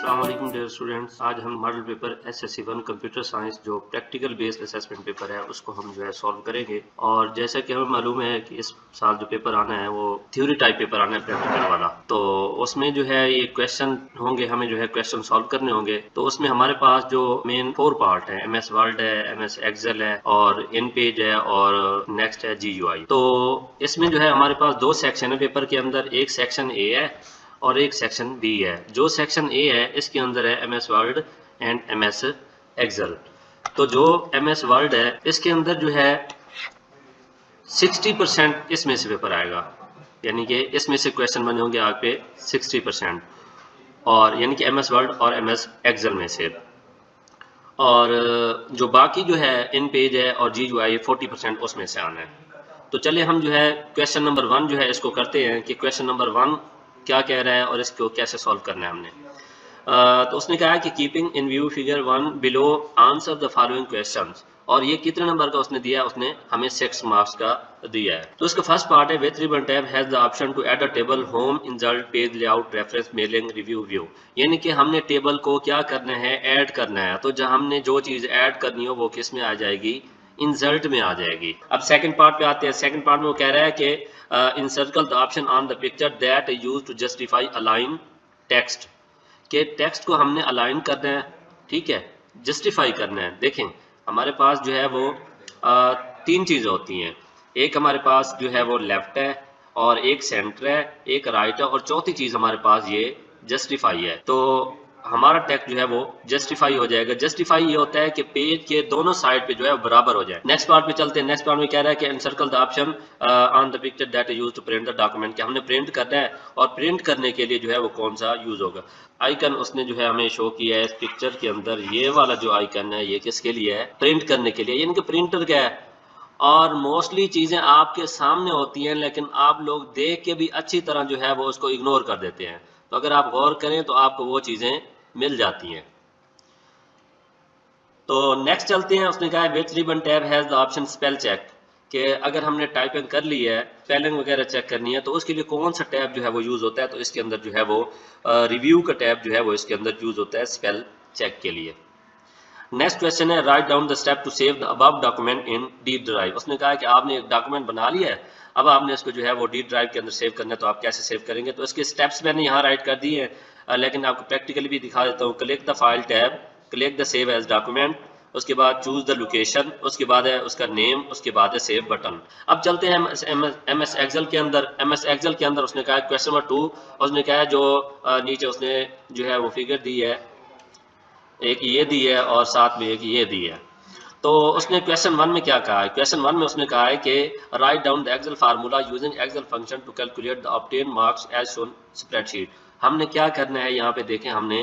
अस्सलाम वालेकुम dear students. आज हम model paper SSC 1 computer science जो प्रैक्टिकल बेस्ड असेसमेंट पेपर है उसको हम जो है सॉल्व करेंगे। और जैसा कि हमें मालूम है कि इस साल जो पेपर आना है वो थ्योरी टाइप पेपर आना है, प्रैक्टिकल वाला। तो उसमें जो है ये क्वेश्चन होंगे, हमें जो है क्वेश्चन सॉल्व करने होंगे। तो उसमें हमारे पास जो मेन 4 पार्ट है, MS वर्ड है, MS एक्सेल है और इन पेज है और नेक्स्ट है GUI। तो इसमें जो है हमारे पास 2 सेक्शन है पेपर के अंदर। एक सेक्शन ए है और एक सेक्शन बी है। जो सेक्शन ए है इसके अंदर है MS word and MS excel. तो जो MS वर्ड है इसके अंदर जो है 60% इसमें से पेपर आएगा, यानी कि इसमें से क्वेश्चन बने होंगे आप पे 60%, और यानी कि MS वर्ड और MS एक्सेल में से। और जो बाकी जो है इन पेज है और GUI 40% उसमें से आना है। तो चलिए हम जो है क्वेश्चन नंबर 1 जो है इसको करते हैं कि क्वेश्चन नंबर 1 क्या कह रहा है और इसको कैसे सॉल्व करना है हमने। तो उसने कहा है कि keeping in view figure 1 below answer the following questions. और ये कितने नंबर का उसने दिया है? उसने हमें 6 मार्क्स का दिया है। तो इसका फर्स्ट पार्ट है with ribbon tab has the option to add a table home insert page layout reference mailing review view. यानी कि हमने टेबल को क्या करना है, ऐड करना है। तो जब हमने जो चीज ऐड करनी हो वो किस में आ जाएगी? इंसर्ट में आ जाएगी। अब सेकंड पार्ट पे आते हैं। सेकंड पार्ट में वो कह रहा है कि encircle the option on the picture that use to justify align text. के टेक्स्ट को हमने अलाइन करना है, ठीक है, जस्टिफाई करना है। देखें हमारे पास जो है वो 3 चीजें होती हैं। एक हमारे पास जो है वो लेफ्ट है और एक सेंटर है, एक राइट है और चौथी चीज हमारे पास ये जस्टिफाई है। तो हमारा टेक्स्ट जो है वो जस्टिफाई हो जाएगा। जस्टिफाई ये होता है कि पेज के दोनों साइड पे जो है बराबर हो जाए। नेक्स्ट पार्ट पे चलते हैं। नेक्स्ट पार्ट में कह रहा है कि encircle the option on the picture that use to print the document, कि हमने प्रिंट करना है और प्रिंट करने के लिए जो है वो कौन सा यूज होगा। आइकन उसने जो है हमें शो किया है इस पिक्चर के अंदर। ये वाला जो आइकन है ये किसके लिए है? प्रिंट करने के लिए, यानी कि प्रिंटर क्या है। और मोस्टली चीजें आपके सामने होती हैं लेकिन आप लोग देख के भी अच्छी तरह जो है वो उसको इग्नोर कर देते हैं। तो अगर आप गौर करें तो आपको वो चीजें मिल जाती हैं। तो नेक्स्ट चलते हैं। उसने कहा है with ribbon tab has the option spell check, कि अगर हमने टाइपिंग कर ली है, स्पेलिंग वगैरह चेक करनी है तो उसके लिए कौन सा टैब जो है वो यूज होता है? तो इसके अंदर जो है वो रिव्यू का टैब जो है वो इसके अंदर यूज होता है स्पेल चेक के लिए। नेक्स्ट क्वेश्चन है write down the step to save the above document in D drive. उसने कहा कि आपने एक डॉक्यूमेंट बना लिया है, अब आपने इसको जो है वो डी ड्राइव के अंदर सेव करना है। तो आप कैसे सेव करेंगे? तो इसके स्टेप्स मैंने यहाँ राइट कर दिए हैं, लेकिन आपको प्रैक्टिकली भी दिखा देता हूँ। Click the file tab, click the save as document, उसके बाद चूज द लोकेशन, उसके बाद है उसका नेम, उसके बाद है सेव बटन। अब चलते हैं MS एक्सेल के अंदर। MS एक्सेल के अंदर उसने कहा क्वेश्चन नंबर 2, उसने कहा जो नीचे उसने जो है वो फिगर दी है, एक ये दी है और साथ में एक ये दी है। तो उसने क्वेश्चन 1 में क्या कहा है? क्वेश्चन 1 में उसने कहा है कि write down the excel formula using excel function to calculate the obtain marks as shown spreadsheet. हमने क्या करना है? यहाँ पे देखें, हमने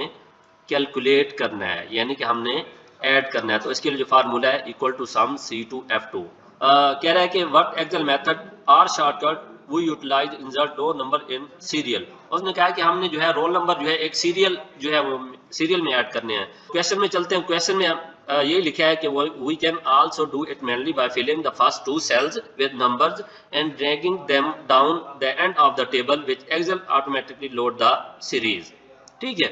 कैलकुलेट करना है, यानी कि हमने ऐड करना है। तो इसके लिए जो फार्मूला है इक्वल टू सम C2F2। कह रहा है कि what Excel method are shortcut वो utilize insert row number in serial. उसने कहा कि हमने जो है रोल नंबर जो है एक सीरियल जो है वो सीरियल में ऐड करने हैं। क्वेश्चन में चलते हैं। क्वेश्चन में ये लिखा है कि we can also do it manually by filling the first 2 cells with numbers and dragging them down the end of the table which excel automatically load the series. ठीक है,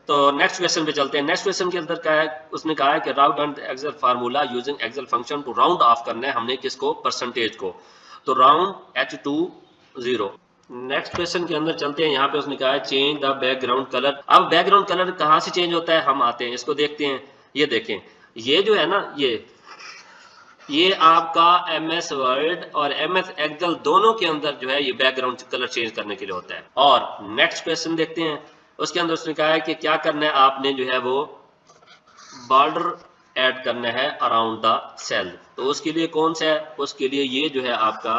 तो नेक्स्ट क्वेश्चन पे चलते हैं। नेक्स्ट क्वेश्चन के अंदर क्या है? उसने कहा है कि round on the excel formula using excel function to round off करना है हमने किसको? परसेंटेज को। तो राउंड H20। नेक्स्ट क्वेश्चन के अंदर चलते हैं। यहाँ पे उसने कहा है चेंज द बैकग्राउंड कलर। अब बैकग्राउंड कलर कहाँ से चेंज होता है? हम आते हैं, इसको देखते हैं। ये देखें, ये जो है ना, ये आपका MS वर्ड और MS एक्सेल दोनों के अंदर जो है ये बैकग्राउंड कलर चेंज करने के लिए होता है। और नेक्स्ट क्वेश्चन देखते हैं। उसके अंदर उसने कहा है कि क्या करना है? आपने जो है वो बॉर्डर ऐड करना है अराउंड द सेल। तो उसके लिए कौन सा है? उसके लिए ये जो है आपका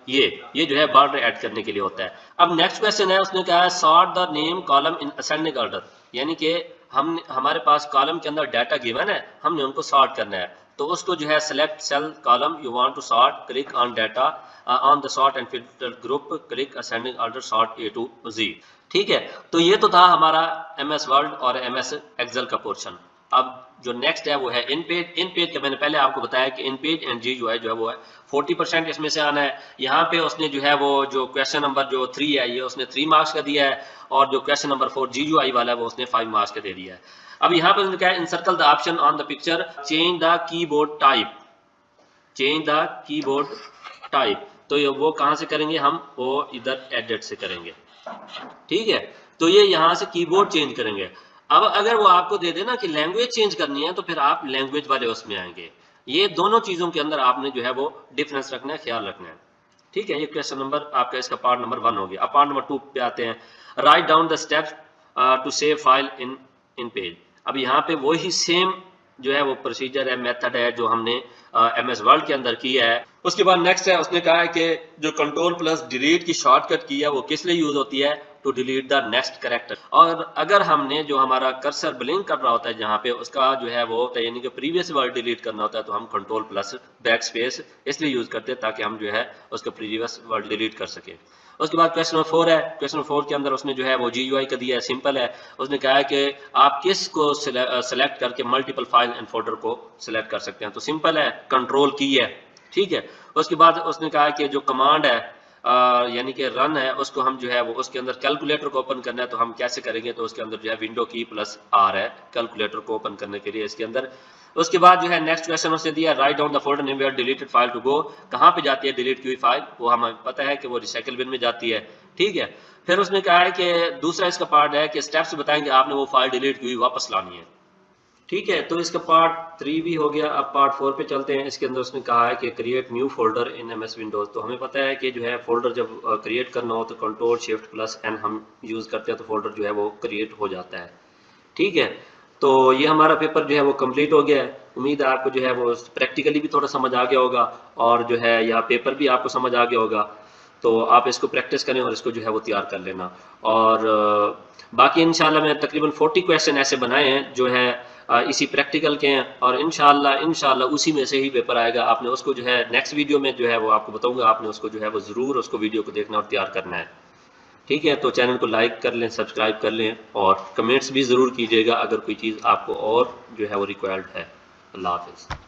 ये जो है बॉर्डर ऐड करने के लिए होता है। अब नेक्स्ट क्वेश्चन है, उसने कहा है sort the name column in ascending order, यानी कि हमारे पास कॉलम के अंदर डाटा गिवन है, हमने उनको सॉर्ट करना है। तो उसको जो है select cell column you want to sort, click on data on the sort and filter group, click ascending order sort A to Z। ठीक है, तो ये तो था हमारा MS वर्ड और MS एक्सेल का पोर्शन। अब जो नेक्स्ट है वो है इन पेज। इन पेज का मैंने पहले आपको बताया कि इन पेज एंड जी जो है वो है 40% इसमें से आना है। यहाँ पे उसने जो है वो जो क्वेश्चन नंबर जो 3 है ये उसने 3 मार्क्स का दिया है, और जो क्वेश्चन नंबर 4 GUI वाला है वो उसने 5 मार्क्स का दे दिया है। अब यहाँ पे उसने कहा है encircle the option on the picture, change the keyboard type, change the keyboard type. तो ये वो कहाँ से करेंगे हम, वो इधर एडिट से करेंगे, ठीक है। तो ये यहाँ से कीबोर्ड चेंज करेंगे। अब अगर वो आपको दे देना कि लैंग्वेज चेंज करनी है तो फिर आप लैंग्वेज वाले उसमें आएंगे। ये दोनों चीजों के अंदर आपने जो है वो डिफरेंस रखना है, ख्याल रखना है, ठीक है। ये क्वेश्चन नंबर आपका इसका पार्ट नंबर 1 हो गया। अब पार्ट नंबर 2 पे आते हैं। Write down the steps to save file in page. अब यहाँ पे वही सेम जो है वो प्रोसीजर है, मेथड है जो हमने MS वर्ड के अंदर किया है। उसके बाद नेक्स्ट है, उसने कहा है कि जो कंट्रोल प्लस डिलीट की शॉर्टकट की है वो किस लिए यूज होती है, to delete the next character. और अगर हमने जो हमारा कर्सर ब्लिंक कर रहा होता है जहाँ पे उसका जो है वो यानी कि प्रीवियस वर्ड डिलीट करना होता है तो हम कंट्रोल प्लस बैक स्पेस इसलिए यूज करते हैं ताकि हम जो है उसका प्रीवियस वर्ड डिलीट कर सके। उसके बाद क्वेश्चन नंबर 4 है। क्वेश्चन नंबर 4 के अंदर उसने जो है वो GUI का दिया है, सिंपल है। उसने कहा है कि आप किस को सिलेक्ट करके मल्टीपल फाइल एंड फोल्डर को सिलेक्ट कर सकते हैं, तो सिंपल है, कंट्रोल की है, ठीक है। उसके बाद उसने कहा कि जो कमांड है यानी कि रन है उसको हम जो है वो उसके अंदर कैलकुलेटर को ओपन करना है तो हम कैसे करेंगे, तो उसके अंदर जो है विंडो की प्लस R है कैलकुलेटर को ओपन करने के लिए इसके अंदर। उसके बाद जो है नेक्स्ट क्वेश्चन उसने दिया write down the folder name where deleted file to go. कहाँ पे जाती है डिलीट की हुई फाइल, वो हमें पता है कि वो रिसाइकल बिन में जाती है, ठीक है। फिर उसने कहा है कि दूसरा इसका पार्ट है कि स्टेप्स बताएंगे आपने वो फाइल डिलीट की हुई वापस लानी है, ठीक है। तो इसका पार्ट 3 भी हो गया। अब पार्ट 4 पे चलते हैं। इसके अंदर उसने कहा है कि क्रिएट न्यू फोल्डर इन MS विंडोज। तो हमें पता है कि जो है फोल्डर जब क्रिएट करना हो तो कंट्रोल शिफ्ट प्लस N हम यूज करते हैं तो फोल्डर जो है वो क्रिएट हो जाता है, ठीक है। तो ये हमारा पेपर जो है वो कंप्लीट हो गया है। उम्मीद है आपको जो है वो प्रैक्टिकली भी थोड़ा समझ आ गया होगा और जो है यहाँ पेपर भी आपको समझ आ गया होगा। तो आप इसको प्रैक्टिस करें और इसको जो है वो तैयार कर लेना। और बाकी इंशाल्लाह मैं तकरीबन 40 क्वेश्चन ऐसे बनाए हैं जो है इसी प्रैक्टिकल के हैं, और इंशाल्लाह उसी में से ही पेपर आएगा। आपने उसको जो है नेक्स्ट वीडियो में जो है वो आपको बताऊंगा, आपने उसको जो है वो ज़रूर उसको वीडियो को देखना और तैयार करना है, ठीक है। तो चैनल को लाइक कर लें, सब्सक्राइब कर लें और कमेंट्स भी ज़रूर कीजिएगा अगर कोई चीज़ आपको और जो है वो रिक्वायर्ड है। अल्लाह हाफिज़।